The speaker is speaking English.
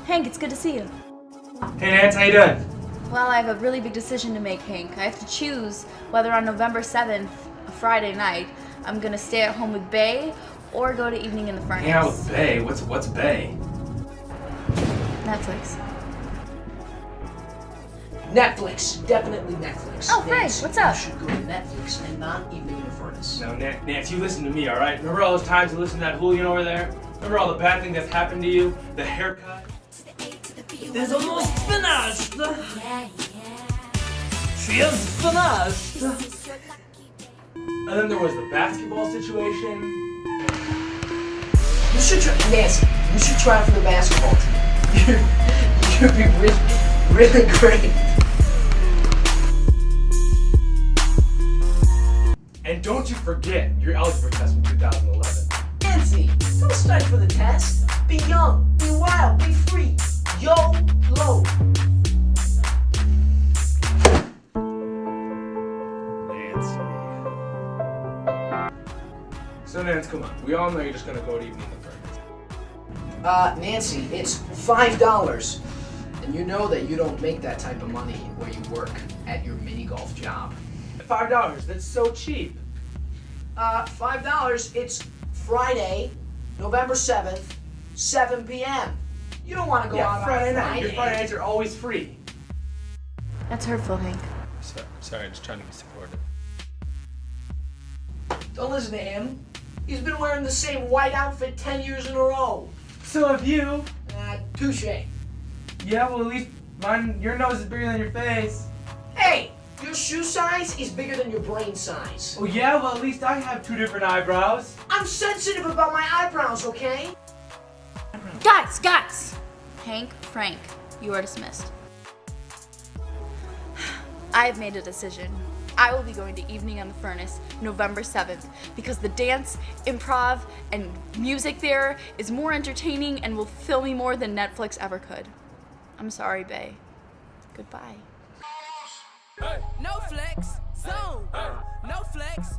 Hank, it's good to see you. Hey Nance, how you doing? Well, I have a really big decision to make, Hank. I have to choose whether on November 7th, a Friday night, I'm gonna stay at home with Bay or go to Evening in the Furnace. Hang out with Bay? What's Bay? Netflix. Netflix, definitely Netflix. Oh, Frank, Nance, what's up? You should go to Netflix and not Evening in the Furnace. No, Nance, you listen to me, alright? Remember all those times you listened to that hooligan over there? Remember all the bad things that's happened to you? The haircut? There's almost finished. She is finished. And then there was the basketball situation. You should try, Nancy. You should try for the basketball team. You'd be really great. And don't you forget your algebra test from 2011. Nancy, don't study for the test. Be young, be wild, be free. YOLO. So Nance, come on. We all know you're just gonna go to Evening in the Furnace. Nancy, it's $5. And you know that you don't make that type of money where you work at your mini golf job. $5, that's so cheap. $5, it's Friday, November 7th, 7 p.m. You don't want to go out Friday on night. Friday. Your Friday nights are always free. That's hurtful, Hank. Sorry, I'm just trying to be supportive. Don't listen to him. He's been wearing the same white outfit 10 years in a row. So have you. Touche. Yeah, well at least your nose is bigger than your face. Hey, your shoe size is bigger than your brain size. Oh yeah, well at least I have 2 different eyebrows. I'm sensitive about my eyebrows, okay? Guys! Hank, Frank, you are dismissed. I have made a decision. I will be going to Evening in the Furnace November 7th because the dance, improv, and music there is more entertaining and will fill me more than Netflix ever could. I'm sorry, Bay. Goodbye. No flex, zone. No flex,